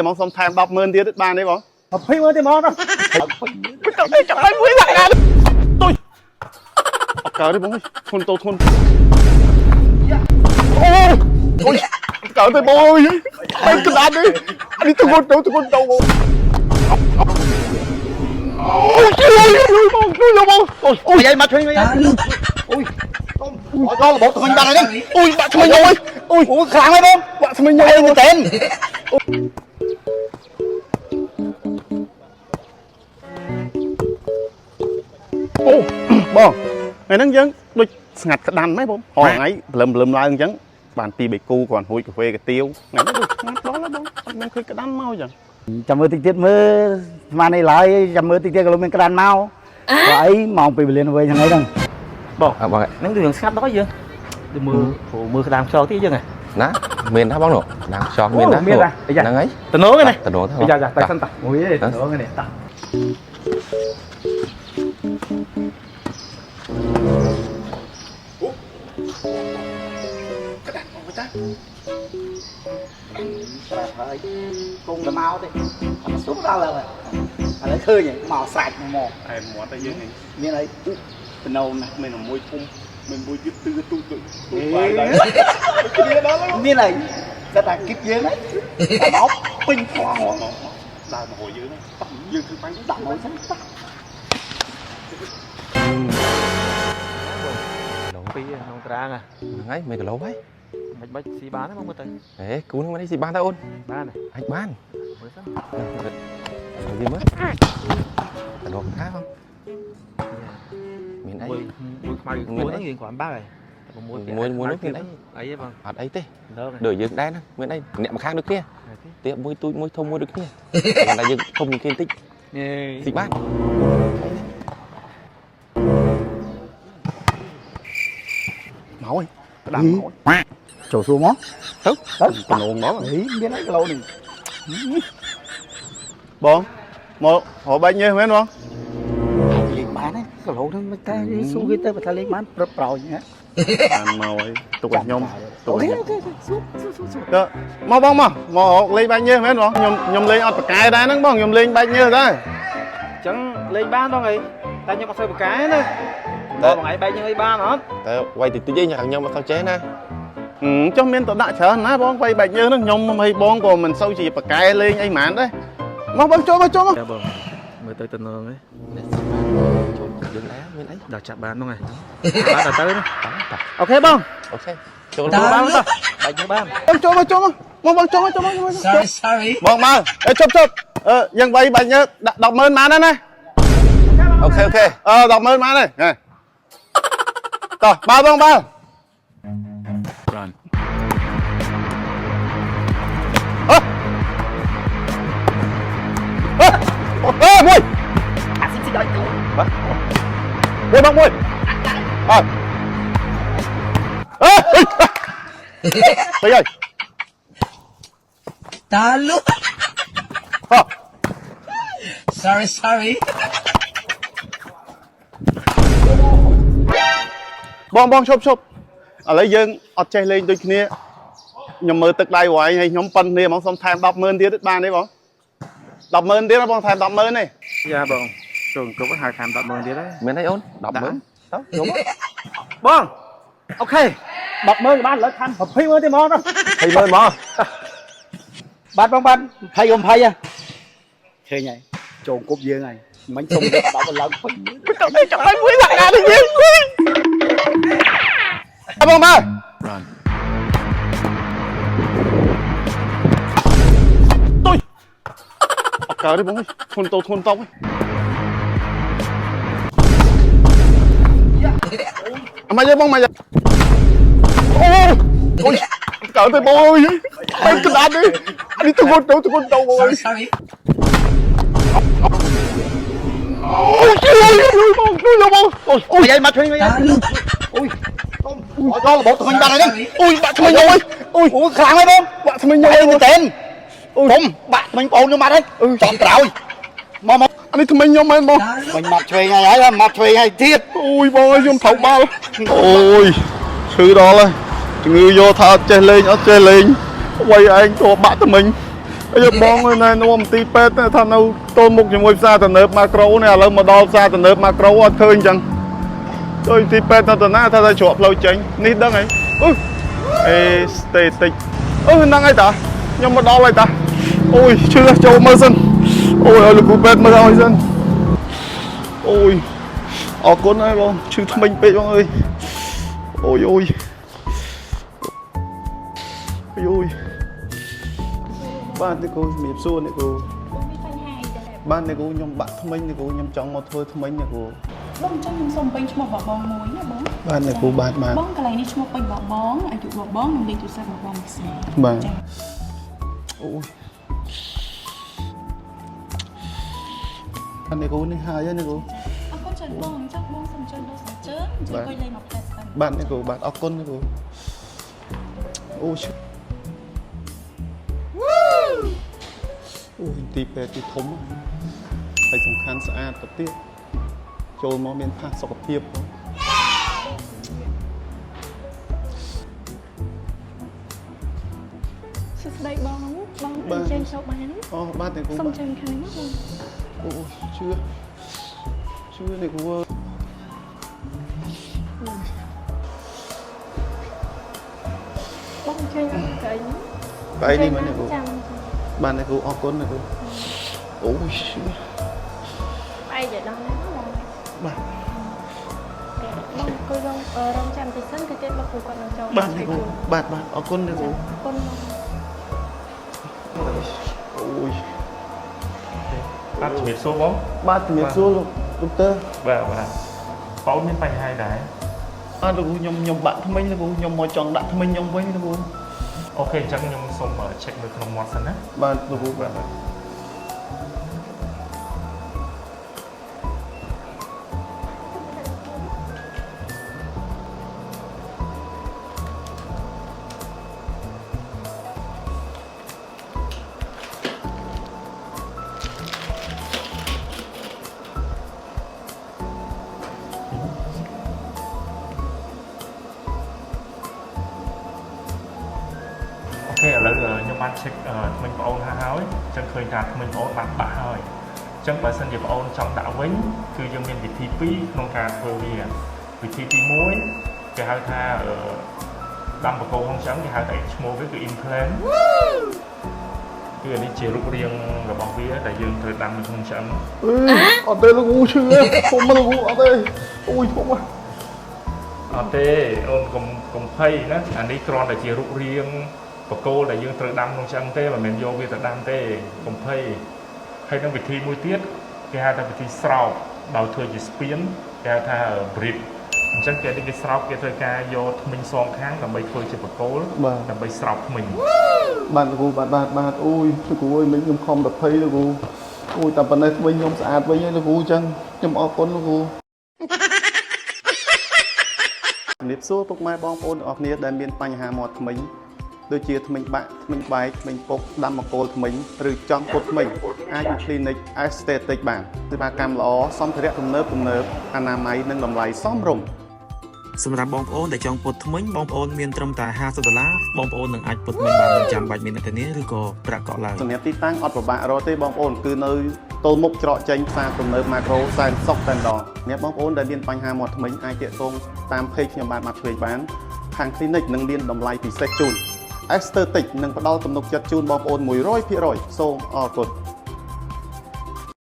mong xong tham 10,000 ទៀតបានទេបង 20,000ទេមកទៅ ចាំឲ្យមួយដាក់ណាទុយអត់កើតទេបងធន់តូធន់អូយកើតទេបងអើយហើយកណ្ដាលនេះនេះទៅទៅបងអូយជួយបងអូយយាយមកជួយយាយអូយដល់របបថ្មិញបាត់ហើយនេះអូយបាក់ថ្មិញអើយអូយខ្លាំងហើយបងបាក់ថ្មិញអើយមែនតើអូបងថ្ងៃហ្នឹងយើងដូចស្ងាត់ក្តាន់ហ្មងបងហងៃព្រលឹមឡើងអញ្ចឹងបាន2 3គូគាត់រួចកាហ្វេកាទៀវថ្ងៃនេះដូចស្ងាត់ដល់ហើយបងអត់មានឃើញក្តាន់មកអញ្ចឹង ចាំមើលតិចទៀតមើលស្មាននេះឡើយចាំមើលតិចទៀតក៏មានក្តាន់មកបើអីម៉ោង2 វេលាវិញហ្នឹងហ្នឹងបងហ្នឹងគឺយើងស្ងាត់ដល់យើងទៅមើលក្តាន់ខ្យល់ទៀតយើងហ៎ ណាមានណាបងនោះណាខ្យល់មានណាហ្នឹងហើយ តនោហ្នឹង តនោទៅ យ៉ាតែសិនតាមួយទេតនោហ្នឹងតាក្តាន់មកតាប្រាប់ហើយគុំទៅមកទេអត់សុំដល់ហើយឥឡូវឃើញមកស្រាច់មក តែមាត់តែយើងនេះ មានអី បណោណាស់មានមួយធំមានមួយយឺតទូទៅបាយដែរគ្នាដល់ មានអីតែតែគិតយើងហ្នឹងតែមកពេញខ្លាំងហ្មង ដើរមកហួយយើងយើងគឺបាញ់ដាក់មកចឹង នងពីនងត្រាងហ្នឹងហើយ1 គីឡូហើយ មិនបាច់ស៊ីបានទេមកមើលទៅ ហេគូនឹងមិនស៊ីបានតើអូន បាន អាចបាន មើលសិន វាមើលតនោថាបងមានអី មួយខ្មៅមួយហ្នឹងយើងគ្រាន់បើហើយតែមួយនោះមានអី អីទេបង អត់អីទេ លើ ដូចយើងដែរណាមានអីអ្នកម្ខាងដូចគ្នាទៀតមួយទូចមួយធំមួយដូចគ្នាតែយើងធំជាងគេបន្តិចស៊ីបាន មកអើយក្តាន់មក ចូលសួរមក ទៅបណោមក អីមានអីគីឡូនេះ បងមករបាច់ញើសមែនបង លេងបានទេគីឡូហ្នឹងមិនតែស៊ូគេទៅបើថាលេងបានប្រឹកប្រោយណា បានមកហើយទុកឲ្យខ្ញុំទុកឲ្យខ្ញុំ ស៊ូ ទៅមកបងមកលេងបាច់ញើសមែនបងខ្ញុំលេងអត់ប្រកែដែរហ្នឹងបងខ្ញុំលេងបាច់ញើសដែរ អញ្ចឹងលេងបានបងអីតែខ្ញុំអត់សូវប្រកែណាបងថ្ងៃបែកយើងអីបានអត់ តែវាយតិចតិចឯងខ្ញុំអត់សូវចេះណា ចុះមានតដាក់ច្រើនណាបងវាយបាច់ញើសហ្នឹងខ្ញុំហើយបងក៏មិនសូវជាប្រកែលេងអីហ្មងដែរមកបងចូលមក ចាបងមើលទៅតំណងហ៎ ចូលយើងដែរមានអី ដល់ចាប់បានហ្នឹងហើយបានដល់ទៅអូខេបង អូខេចូល បានទៅបែកយើងបាន បងចូលមកបងចូលមក Sorry. បងមកជប់យើងវាយបាច់ញើសដាក់ 10,000 បានណា អូខេ 10,000 បានទេតោះបើបងបើ Run មួយ អាស៊ីស៊ីដល់ទៅ មួយបងមួយទៅហើយ Talo. Sorry. បងឈប់ឥឡូវយើងអត់ចេះលេងដូចគ្នាខ្ញុំមើលទឹកដៃវាយហើយខ្ញុំប៉ុនគ្នាហ្មងសុំថែម 10,000 ទៀតបានទេបង 10,000 ទៀតបងថែម 10,000 ទេ យ៉ាបងចូលគ្រប់ហើយខាំ 10,000 ទៀតហើយ មានអីអូន 10,000 ទៅចូលមក បងអូខេ 10,000 បានឥឡូវខាំ 20,000 ទេមកទៅ 20,000 មក បាទបងបាទ20 ហ៎ឃើញហើយចូលគប់យើងហើយមិញសុំទៅ10ឡើងពេញ ទៅចាំឲ្យមួយដាក់ណានេះយើងបងមក Run ទុយអត់កើតទេបងធន់តូធន់តោអមយកបងមកអូយកើតទេបងអើយហើយកណ្ដាលនេះនេះទៅបង Sorry. អូយជួយបងអូយយាយមកជួយយាយ Talo. ដល់របបថ្មិញបាត់ហើយអូយបាក់ថ្មិញអើយអូយខ្លាំងហើយបងបាក់ថ្មិញអើយមែនតើអូយបាក់ថ្មិញបងខ្ញុំបាត់ហើយចំក្រោយមកអានេះថ្មិញខ្ញុំមែនបង មិញមកឆ្វេងហើយមកឆ្វេងហើយទៀត អូយបងខ្ញុំថោកបាល់អូយឈឺដល់ហើយជំងឺយកថាអត់ចេះលេងវាយឯងទោះបាក់ថ្មិញ Bây giờ bóng này nó một tí pet này thằng nào tôi một cái môi xa tận nớp macro này là mà đo xa tận nớp macro ở khơi chẳng tôi tí pet nó tận nào thay chuột lâu chánh nít đăng ấy aesthetic năng ấy ta nhưng mà đo lại ta ôi chưa cho mơ dân ôi là cụ pet mơ ra dân ôi con này bông chứ thông minh pet bông ơi ôi ôi ôi bạn này cô miệp xuân này cô bạn này cô nhom bạn thông minh này cô nhom trong một thôi thông minh này cô bông trong những sông bên cho một bong muối nha bông bạn này cô bạn mà bông cái này đi cho một bên bong ai chụp bong mình đi chụp sang bong xè bạn ôi bạn này cô này hai này cô con chân bong chắc bong xong chân đâu sạch chớn chỉ quay lên một cái bạn này cô bạn ốc con này cô ôi ôi tí pet tí thống phảiสำคัญสะอาดกับเตี้ยโจมอเมนภาคสกปรกสุดได้บองเจนชอบบ้านอ๋อบ้านแต่กู ส้มเจนใครนะคุณ โอ้ชื่อเนี่ยกูว่าบ้องเจนไก่ ไปนี่มันเนี่ยกูบ้านเนี่ยกูออกก้นเนี่ยกูโอ้ชื่อ ai vậy đâu nèบ้าน bông coi rong chăm thì sân thì tên bác phụ con cho บ้านเนี่ยกูบ้านออกก้นเนี่ยกู con โอ้ย បាទជំរាបសួរបង บ้านជំរាបសួរលោកដុកទ័រ បាទបងមានបញ្ហាដែរ អត់លោកខ្ញុំបាក់ថ្មិញលោកខ្ញុំមកចង់ដាក់ថ្មិញខ្ញុំវិញលោក អូខេអញ្ចឹងខ្ញុំសូម check នៅក្នុងមាត់សិនណា បាទលោកបាទ អូខេឥឡូវខ្ញុំបាន check ថ្មិញបងអូនហើយអញ្ចឹងឃើញថាថ្មិញបងអូនបានបាក់ហើយអញ្ចឹងបើសិនជាបងអូនចង់ដាក់វិញគឺយើងមានវិធី2ក្នុងការធ្វើវាវិធីទី1គេហៅថាដាំបកគោក្នុងឆ្អឹងគេហៅថាឈ្មោះវាគឺ implant គឺអានេះជារូបរាងរបស់វាដែលយើងត្រូវដាំនៅក្នុងឆ្អឹង អត់ទេលោកឈឺធំលោកអត់ទេអូយធំហ៎ អត់ទេអូនកុំភ័យណាអានេះគ្រាន់តែជារូបរាងបកគោដែលយើងត្រូវដាំក្នុងឆ្អឹងទេមិនមែនយកវាទៅដាំទេកុំភ័យហើយនឹងវិធីមួយទៀតគេហៅថាវិធីស្រោបដោយធ្វើជាស្ពានគេហៅថា brief អញ្ចឹងគេនេះគេស្រោបគេត្រូវការយកធ្មេញសងខាងដើម្បីធ្វើជាបកគោដើម្បីស្រោបធ្មេញ បាទលោកបាទអូយលោកអើយមិញខ្ញុំខំតែភ័យលោកអូយតែប៉ុណ្ណេះវិញខ្ញុំស្អាតវិញហើយលោកអញ្ចឹងខ្ញុំអរគុណលោកជំរាបសួរពុកម៉ែបងប្អូនទាំងអស់គ្នាដែលមានបញ្ហាមាត់ធ្មេញដូចជាធ្មេញបាក់ធ្មេញបែកធ្មេញពុកដាំបកគោធ្មេញឬចង់ពុតធ្មេញអាចទៅ Clinic Aesthetic បានសេវាកម្មល្អសម្ភារៈទំនើបអនាម័យនិងតម្លៃសមរម្យ សម្រាប់បងប្អូនដែលចង់ពុតធ្មេញបងប្អូនមានត្រឹមតែ$50បងប្អូននឹងអាចពុតធ្មេញបានមិនចាំបាច់មានអ្នកធានាឬក៏ប្រាក់កក់ឡើយ សម្រាប់ទីតាំងអត់ពិបាករកទេបងប្អូនគឺនៅទល់មុខច្រកចេញផ្សារទំនើប Macro សែនសុខតែម្ដងអ្នកបងប្អូនដែលមានបញ្ហាមាត់ធ្មេញអាចទាក់ទងតាម page ខ្ញុំបានឆ្វេងបានខាង Clinic នឹងមានតម្លៃពិសេសជូន Aesthetic នឹងផ្ដល់ទំនុកចិត្តជូនបងប្អូន 100% សូមអរគុណ